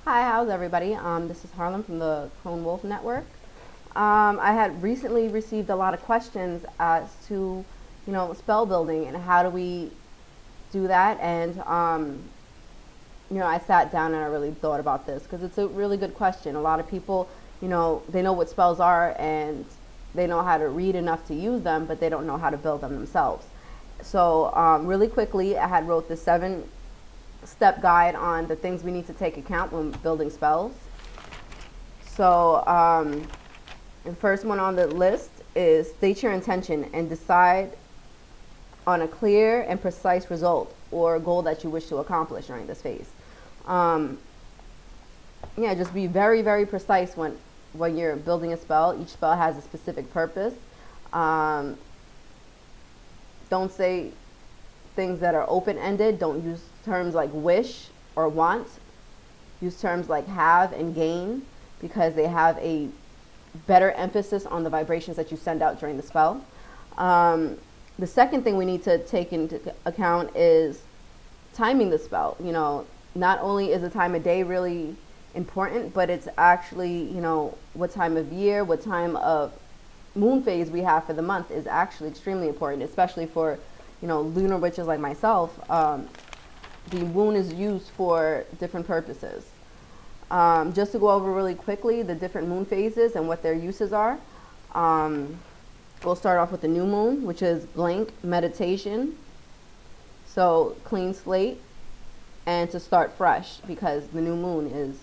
Hi, how's everybody? This is Harlem from the Clone Wolf Network. I had recently received a lot of questions as to, spell building and how do we do that. And, I sat down and I really thought about this because it's a really good question. A lot of people, they know what spells are and they know how to read enough to use them, but they don't know how to build them themselves. So, really quickly, I had wrote the 7-step guide on the things we need to take account when building spells. So the first one on the list is state your intention and decide on a clear and precise result or goal that you wish to accomplish during this phase. Just be very, very precise when you're building a spell. Each spell has a specific purpose. Don't say things that are open-ended. Don't use terms like wish or want. Use terms like have and gain because they have a better emphasis on the vibrations that you send out during the spell. The second thing we need to take into account is timing the spell. Not only is the time of day really important, but it's actually, what time of year, what time of moon phase we have for the month is actually extremely important, especially for, lunar witches like myself. The moon is used for different purposes. Just to go over really quickly the different moon phases and what their uses are. We'll start off with the new moon, which is blank meditation. So clean slate and to start fresh because the new moon is,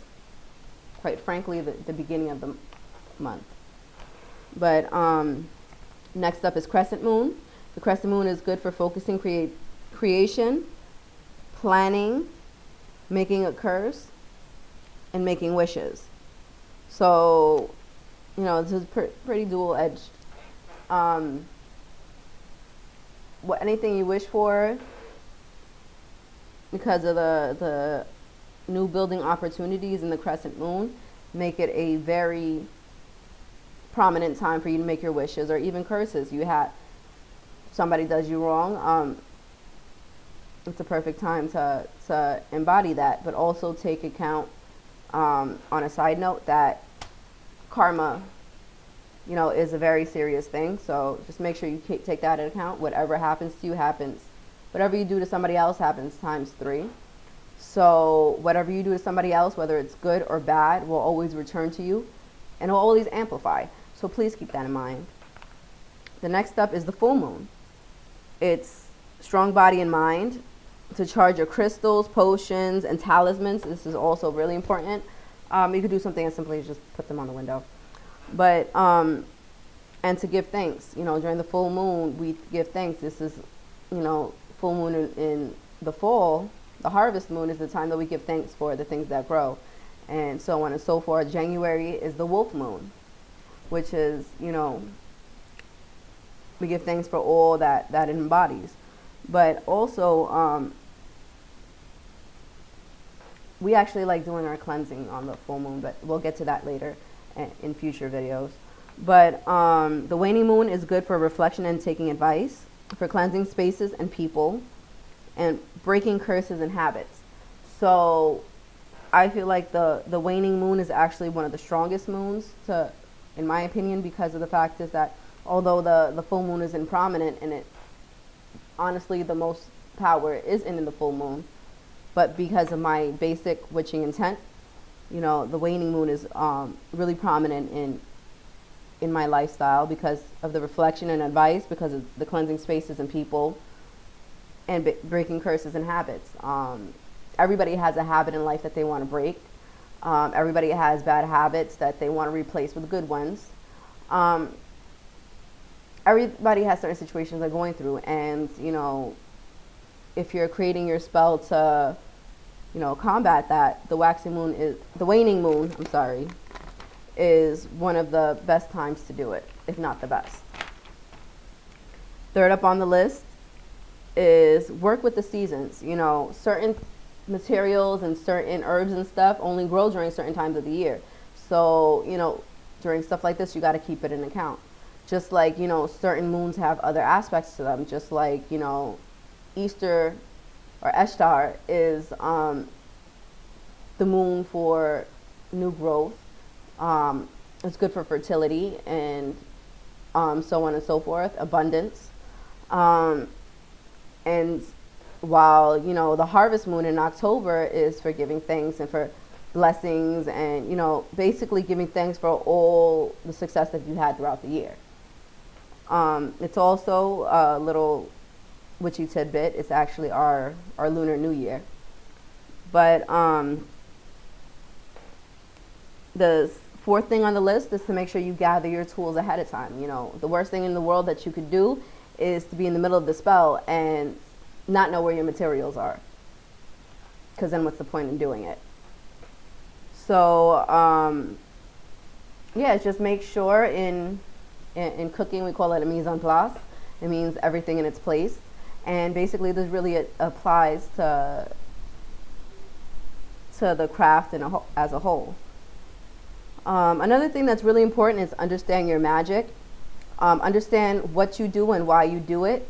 quite frankly, the beginning of the month. But next up is crescent moon. The crescent moon is good for focusing creation, planning, making a curse, and making wishes. So, this is pretty dual-edged. Anything you wish for, because of the new building opportunities in the crescent moon, make it a very prominent time for you to make your wishes or even curses. Somebody does you wrong, it's a perfect time to embody that, but also take account, on a side note, that karma, is a very serious thing. So just make sure you take that into account. Whatever happens to you happens. Whatever you do to somebody else happens times 3. So whatever you do to somebody else, whether it's good or bad, will always return to you and will always amplify. So please keep that in mind. The next up is the full moon. It's strong body and mind. To charge your crystals, potions, and talismans. This is also really important. You could do something as simply as just put them on the window. But, and to give thanks. During the full moon, we give thanks. This is, full moon in the fall. The harvest moon is the time that we give thanks for the things that grow. And so on and so forth. January is the wolf moon, which is, we give thanks for all that it embodies. But also, we actually like doing our cleansing on the full moon, but we'll get to that later in future videos. But the waning moon is good for reflection and taking advice, for cleansing spaces and people, and breaking curses and habits. So I feel like the waning moon is actually one of the strongest moons, in my opinion, because of the fact is that although the full moon is prominent and it honestly the most power is in the full moon, but because of my basic witching intent, the waning moon is really prominent in my lifestyle because of the reflection and advice, because of the cleansing spaces and people, and breaking curses and habits. Everybody has a habit in life that they want to break. Everybody has bad habits that they want to replace with good ones. Everybody has certain situations they're going through, and if you're creating your spell to, combat that, the waning moon, is one of the best times to do it, if not the best. Third up on the list is work with the seasons. Certain materials and certain herbs and stuff only grow during certain times of the year. So, during stuff like this, you got to keep it in account. Just like, certain moons have other aspects to them, just like, Easter or Ishtar is the the moon for new growth. It's good for fertility and so on and so forth, abundance. And while, you know, the harvest moon in October is for giving thanks and for blessings and, you know, basically giving thanks for all the success that you had throughout the year. It's also a little witchy tidbit. It's actually our Lunar New Year. But the fourth thing on the list is to make sure you gather your tools ahead of time. You know, the worst thing in the world that you could do is to be in the middle of the spell and not know where your materials are. Because then what's the point in doing it? So, yeah, just make sure in cooking, we call it a mise en place. It means everything in its place. And basically this really applies to the craft as a whole. Another thing that's really important is understand your magic. Understand what you do and why you do it.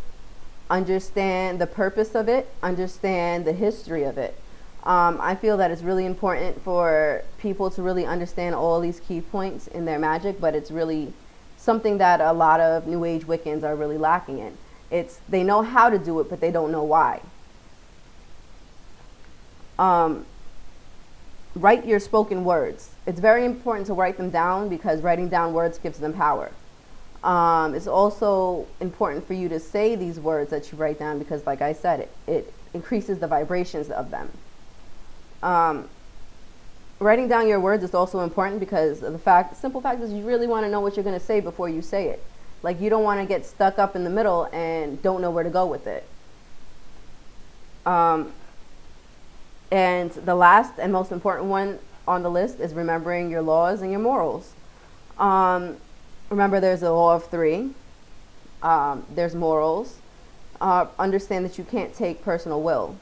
Understand the purpose of it. Understand the history of it. I feel that it's really important for people to really understand all these key points in their magic, but it's really something that a lot of New Age Wiccans are really lacking in. They know how to do it, but they don't know why. Write your spoken words. It's very important to write them down because writing down words gives them power. It's also important for you to say these words that you write down because, like I said, it increases the vibrations of them. Writing down your words is also important because of the simple fact is you really want to know what you're going to say before you say it. Like, you don't want to get stuck up in the middle and don't know where to go with it. And the last and most important one on the list is remembering your laws and your morals. Remember, there's a law of three. There's morals. Understand that you can't take personal will.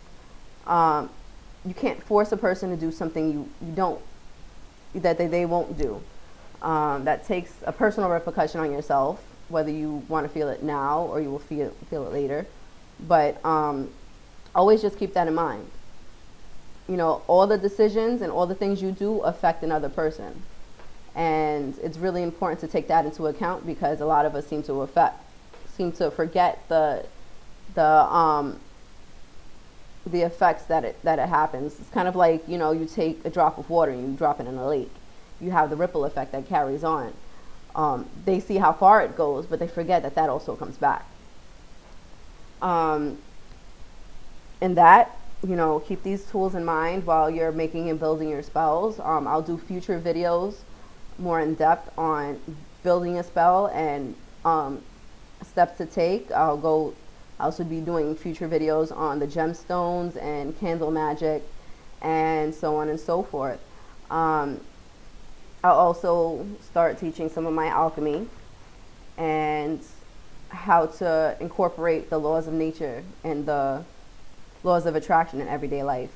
You can't force a person to do something that they won't do. That takes a personal repercussion on yourself, whether you want to feel it now or you will feel it later. But always just keep that in mind. You know, all the decisions and all the things you do affect another person. And it's really important to take that into account because a lot of us seem to forget the effects that it happens. It's kind of like, you know, you take a drop of water and you drop it in a lake. You have the ripple effect that carries on. They see how far it goes, but they forget that also comes back. And that, you know, keep these tools in mind while you're making and building your spells. I'll do future videos more in depth on building a spell and steps to take. I'll also be doing future videos on the gemstones and candle magic and so on and so forth. I'll also start teaching some of my alchemy and how to incorporate the laws of nature and the laws of attraction in everyday life.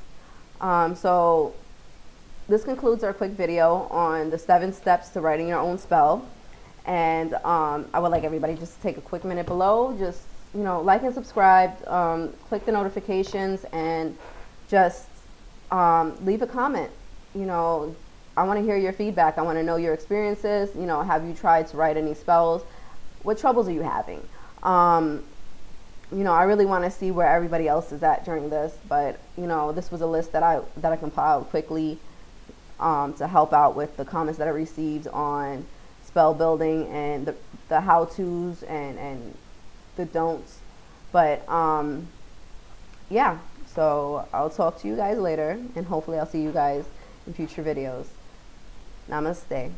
So this concludes our quick video on the 7 steps to writing your own spell. And I would like everybody just to take a quick minute below, just, you know, like and subscribe, click the notifications, and just leave a comment. You know, I want to hear your feedback. I want to know your experiences. You know, have you tried to write any spells? What troubles are you having? You know, I really want to see where everybody else is at during this, but, you know, this was a list that I compiled quickly to help out with the comments that I received on spell building and the how-tos and the don'ts. But yeah, so I'll talk to you guys later, and hopefully I'll see you guys in future videos. Namaste.